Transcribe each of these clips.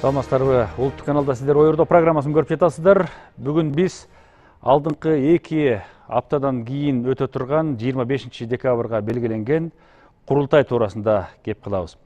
Саламатсыздарбы, Улуттук каналда сиздер ойордо программасын көрүп жатасыздар. Бүгүн биз алдыңкы 2 аптадан кийин өтө турган 25 декабрга белгиленген курултай туурасында кеп кылабыз.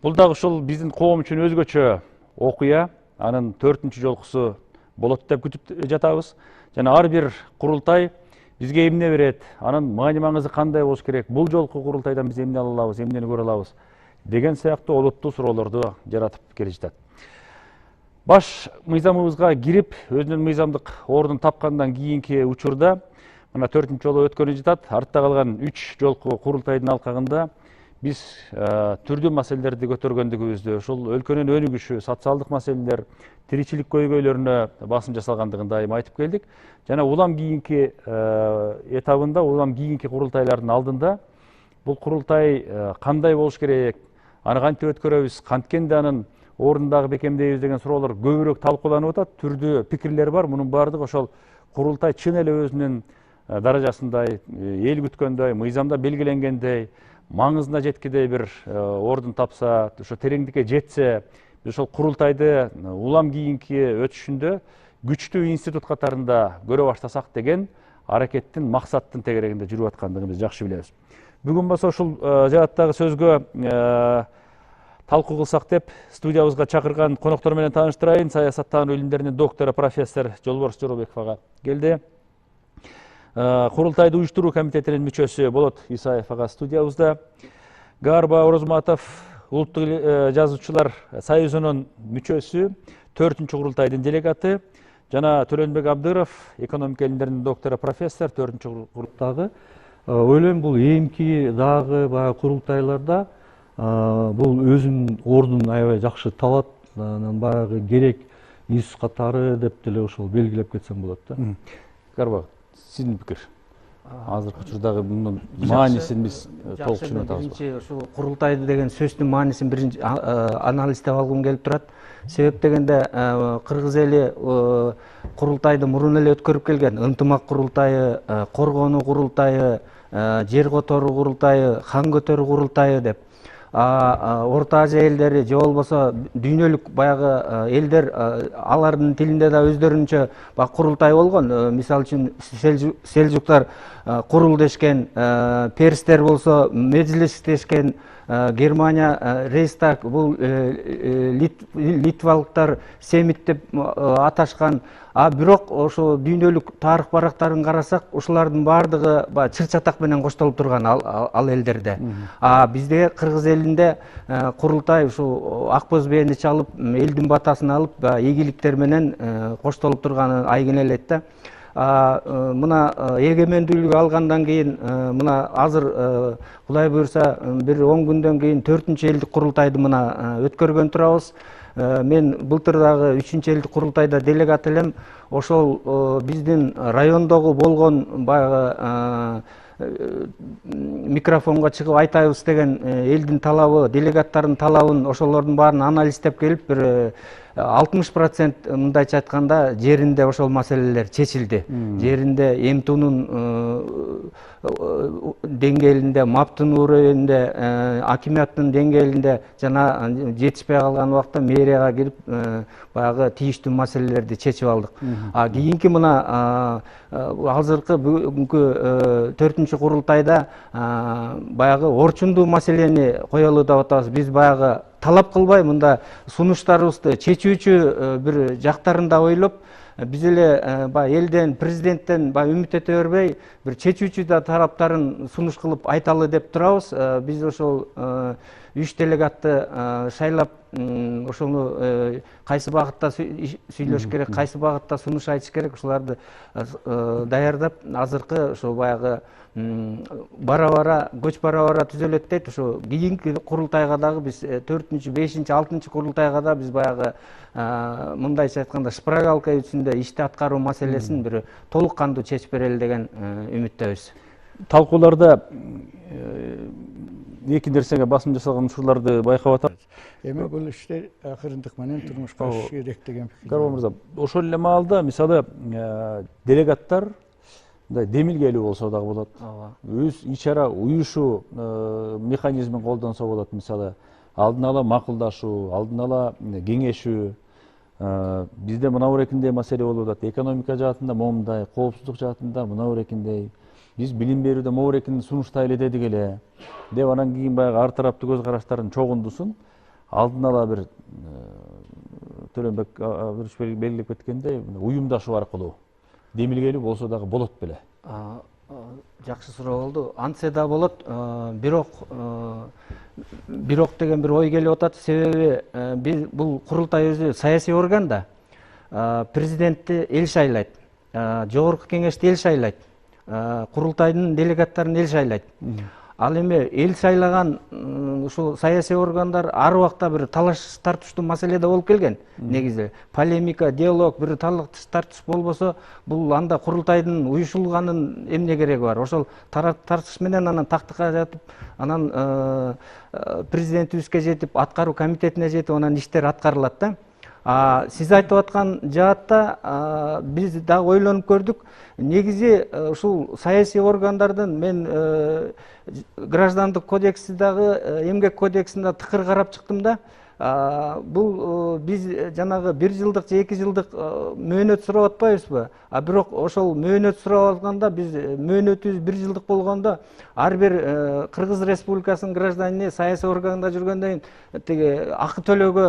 Бул дагы ушул биздин коом үчүн өзгөчө окуя, анын 4-чү жолкусу болот деп күтүп жатабыз. Жана ар бир курултай бизге эмне берет, анын маани-маңызы кандай болуш керек, бул жолку курултайдан биз эмне ала алабыз, эмнени көрө алабыз деген сыяктуу олуттуу суроолорду жаратып келе жатат. Баш мыйзамыбызга кирип, өзүнүн мыйзамдык ордун тапкандан кийинки учурда мына 4-чү жолу өткөнү жатат. Артта калган 3 жолку курултайдын алкагында биз түрдүү маселелерди көтөргөндүгүбүздү, ушул өлкөнүн өнүгүшү, социалдык маселелер, тиричилик көйгөйлөрүнө басым жасалгандыгын дайыма айтып келдик. Жана улам кийинки этабында, улам кийинки курултайлардын алдында бул курултай кандай болуш керек, аны кантип өткөрөбүз, канткенде анын орындагы бекемдейбиз деген суроолор көбүрөөк талкууланып атат. Түрдүү пикирлер бар. Мунун баардыгы ошол курултай чын эле өзүнүн даражасындай, эл күткөндөй, мыйзамда белгиленгендей, маңызына жеткидей бир ордун тапса, ошо тереңдикке жетсе, биз ошол курултайды улам кийинки өтүшүндө күчтүү институт катарында көрө баштасак деген аракеттин, максаттын тегерегинде жүрүп аткандыгын биз жакшы билебиз. Бүгүн болсо ушул жааттагы сөзгө талкуу кылсак деп студиябызга чакырган коноктор менен тааныштырайын. Саясаттануу илимдеринин доктору профессор Жолборс Жоробеков ага келди. Курултайды уюштуруу комитетинин мүчөсү Болот Исаев ага студиябызда. Гарба Орозматов, Улуттук жазуучулар союзунун мүчөсү, 4-чү курултайдын делегаты, жана Төлөнбек Абдыров, экономика илимдеринин доктору профессор, 4-чү курултайдагы. Ойлойм, бул эмки дагы баягы курултайларда бул өзүнүн ордун аябай жакшы табат. Анан баягы керек из катары деп деле ошол белгилеп кетсем болот да. Гарба, сиздин пикир? Азыркы учурдагы мунун маанисин биз толук түшүнүп атабызбы? Биринчи ушул курултайды деген сөздүн маанисин биринчи анализдеп алгым келип турат. Себеп дегенде кыргыз эли курултайды мурун эле өткөрүп келген. Ынтымак курултайы, коргонуу курултайы, жер которуу курултайы, хан көтөрүү курултайы деп. Орто Азия элдери же болбосо дүйнөлүк баягы элдер алардын тилинде да өздөрүнчө курултай болгон. Мисалы үчүн селжуктар курул дешкен, перстер болсо меджлис дешкен, Германия Рейхстаг, бул литвалыктар семит деп аташкан. Бирок ошо дүйнөлүк тарых барактарын карасак, ушулардын баардыгы чыр-чатак менен коштолуп турган ал элдерде. Бизде кыргыз элинде курултай ушу ак боз бээни чалып, элдин батасын алып, ийгиликтер менен коштолуп турганы айгин элет да. Мына эгемендүүлүк алгандан кийин, мына азыр Кудай буйрса бир 10 күндөн кийин 4-чү элдик курултайды мына өткөргөн турабыз. Мен былтыр дагы 3-чү элдик курултайда делегат элем. Ошол биздин райондогу болгон баягы микрофонго чыгып айтабыз деген элдин талабы, делегаттардын талабын, ошолордун баарын анализдеп келип, бир 60% мындайча айтканда жеринде ошол маселелер чечилди. Жеринде эмтуунун деңгээлинде, маптын уровенинде, акимияттын деңгээлинде жана жетишпей калган убакта мэрияга кирип баягы тийиштүү маселелерди чечип алдык. Кийинки мына азыркы бүгүнкү 4-чү курултайда баягы орчундуу маселени коелу деп атабыз. Биз баягы талап кылбай мында сунуштарыбызды чечүүчү бир жактарын да ойлоп, биз эле элден, президенттен үмүт эте бербей, бир чечүүчү да тараптарын сунуш кылып айталы деп турабыз. Биз ошол 3 делегатты шайлап, ошону кайсы багытта сүйлөш керек, кайсы багытта сунуш айтыш керек, ушуларды даярдап, азыркы ошо баягы бара-бара, көч бара-бара түзөлөт дейт. Ошо кийинки курултайга дагы биз 4-чү, 5-чи, 6-чы курултайга да биз баягы мындайча айтканда шпрагалка үчүндө ишти аткаруу маселесин бир толук кандуу чечип берели деген үмүттөбүз. Талкууларда эки нерсеге басым жасалган учурларды байкап атабыз. Эми бул иштер акырындык менен турмушка ашыш керек деген пикир. Гарба мырза, ошол эле маалда мисалы делегаттар демилгелүү болсо дагы болот. Өз ичара уюшуу механизмин колдонсо болот. Мисалы алдын ала макулдашуу, алдын ала кеңешүү. Бизде мына эрекиндей маселе болуп атат. Экономика жаатында момундай, коопсуздук жаатында мына эрекиндей. Биз билим берүүдө могу эрекинди сунуштайлы дедик эле деп анан кийин баягы ар тараптуу көз караштардын чогундусун алдын ала бир Төлөнбек Абдырович белгилеп кеткендей уюмдашуу аркылуу демилгелүү болсо дагы болот беле. Жакшы суроо болду. Антсе да болот. Бирок деген бир ой келип атат. Себеби бул курултай өзү саясий орган да. Президентти эл шайлайт. Жогорку кеңешти эл шайлайт. Курултайдын делегаттарын эл шайлайт. Ал эми эл шайлаган ушул саясий органдар ар убакта бир талаш тартыштуу маселеде болуп келген. Негизи полемика, диалог, бир талаш тартыш болбосо, бул анда курултайдын уюшулганын эмне кереги бар? Ошол тартыш менен анан тактыкка жатып, анан президентибизге жетип, аткаруу комитетине жетип, анан иштер аткарылат да. Сиз айтып аткан жаатта биз дагы ойлонуп көрдүк. Негизи ушул саясий органдардын мен граждандык кодексти дагы эмгек кодексинде тыкыр карап чыктым да. Бул биз жанагы 1 жылдык же 2 жылдык мөөнөт сурап атпайбызбы? Бирок ошол мөөнөт сурап алганда биз мөөнөтүбүз 1 жылдык болгондо ар бир Кыргыз Республикасынын гражданине саясий органда жүргөндөн тиги акы төлөөгө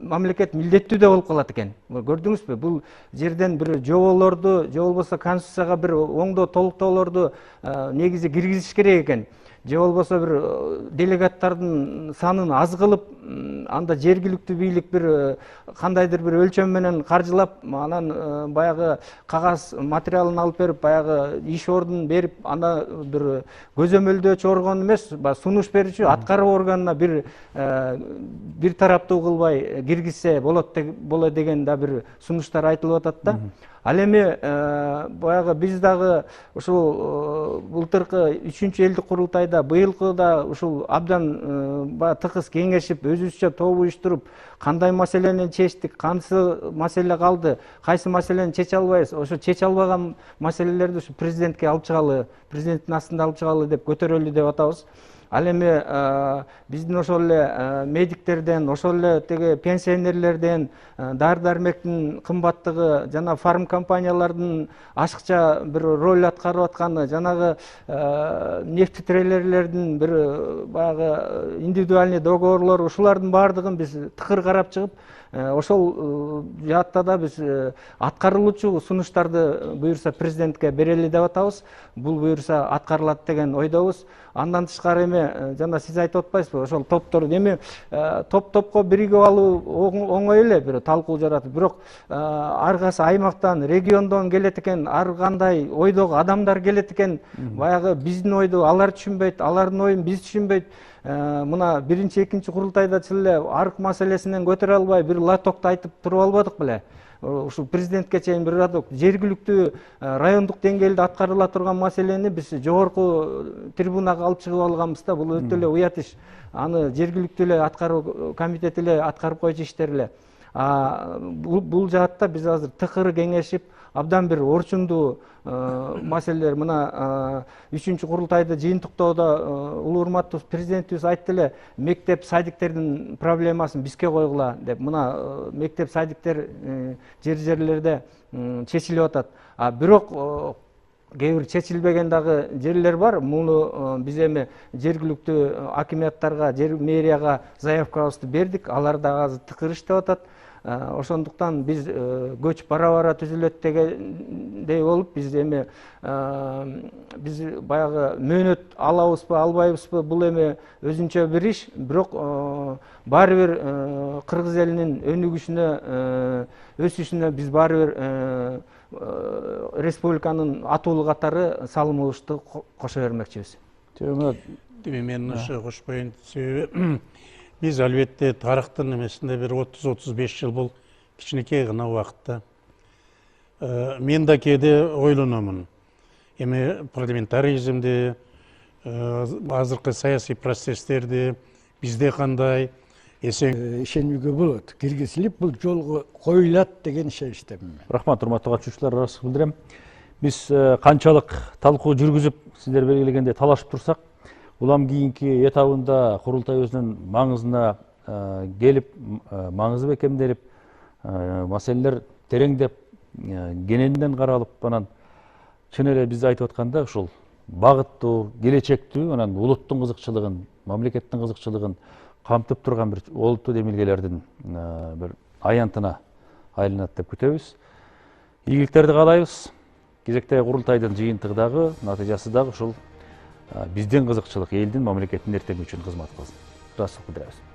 мамлекет милдеттүү да болуп калат экен. Көрдүңүзбү? Бул жерден бир жоболорду, же болбосо конституцияга бир оңдоо толуктоолорду негизи киргизиш керек экен. Же болбосо бир делегаттардын санын аз кылып, анда жергиликтүү бийлик бир кандайдыр бир өлчөм менен каржылап, анан баягы кагаз материалын алып берип, баягы иш ордун берип, анда бир көзөмөлдөөчү орган эмес, сунуш берүүчү аткаруу органына бир тараптуу кылбай киргизсе болот деген да бир сунуштар айтылып атат да. Ал эми баягы биз дагы ушул былтыркы 3-элдик курултайда, быйылкы да ушул абдан тыкыз кеңешип, өзүбүзчө топ уюштуруп, кандай маселени чечтик, кайсы маселе калды, кайсы маселени чече албайбыз, ошо чече албаган маселелерди ушу президентке алып чыгалы, президенттин астында алып чыгалы деп көтөрөлү деп атабыз. Ал эми биздин ошол эле медиктерден, ошол эле теги пенсионерлерден, дары-дармектин кымбаттыгы, жана фарм компаниялардын ашыкча бир роль аткарып атканы, жанагы нефть-трейдерлердин бир баягы индивидуальный договорлор, ушулардын баардыгын биз тыкыр карап чыгып, ошол жаатта да биз аткарылуучу сунуштарды буюрса президентке берели деп атабыз. Бул буюрса аткарылат деген ойдобуз. Андан тышкары эми жана сиз айтып атпайсызбы, ошол топтор эми топ-топко биригип алуу оңой эле, бир талкуу жаратып. Бирок ар кайсы аймактан, региондон келет экен, ар кандай ойдогу адамдар келет экен. Баягы биздин ойду алар түшүнбөйт, алардын оюн биз түшүнбөйт. Мына 1-2 курултайда чыле арк маселесинен көтөрө албай бир латокто айтып туруп албадык беле. Ушул президентке чейин бир латок жергиликтүү райондук деңгээлде аткарыла турган маселени биз жогорку трибунага алып чыгып алганбыз да. Бул өтө эле уят иш. Аны жергиликтүү эле аткаруу комитети эле аткарып койчу иштер эле. Бул жаатта биз азыр тыкыр кеңешип, абдан бир орчундуу маселелер, мына 3-курултайды жыйынтыктоодо улуу урматтуу президентибиз айтты эле, мектеп садиктердин проблемасын бизге койгула деп. Мына мектеп садиктер жерлерде чечилип атат. Бирок кээ бир чечилбеген дагы жерлер бар. Муну биз эми жергиликтүү акиматтарга, мэрияга заявкабызды бердик. Алар дагы азыр тыкыр иштеп атат. Ошондуктан биз көч бара-бара түзүлөт дегендей болуп, биз эми биз баягы мөөнөт алабызбы, албайбызбы, бул эми өзүнчө бир иш. Бирок баары бир кыргыз элинин өнүгүшүнө, өсүшүнө биз баары бир республиканын атуулу катары салымыбызды кошо бермекчибиз. Мен ошо кошпойн, себеби биз албетте тарыхтын эмесинде бир 30-35 жыл бул кичинекей гана убакытта. Мен да кээде ойлономун. Эми парламентаризмди, азыркы саясий процесстерди бизде кандай ишенүүгө болот. Киргизилип бул жолго коюлат деген ишеничтемин. Рахмат, урматтуу катышуучулар, ырайсыздык билдирем. Биз канчалык талкуу жүргүзүп, сиздер белгилегендей талашып турсак, улам кийинки этабында курултай өзүнүн маңызына келип, маңызы бекемделип, маселелер тереңдеп, кененден каралып, анан чын эле биз айтып атканда ушул багыттуу, келечектүү, анан улуттун кызыкчылыгын, мамлекеттин кызыкчылыгын камтып турган бир олуттуу демилгелердин бир аянтына айланат деп күтөбүз. Ийгиликтерди каалайбыз. Кезектеги курултайдын жыйынтыгы дагы, натыйжасы дагы ушул биздин кызыкчылык, элдин, мамлекеттин эртеңи үчүн кызмат кылсын. Ыраазычылык билдиребиз.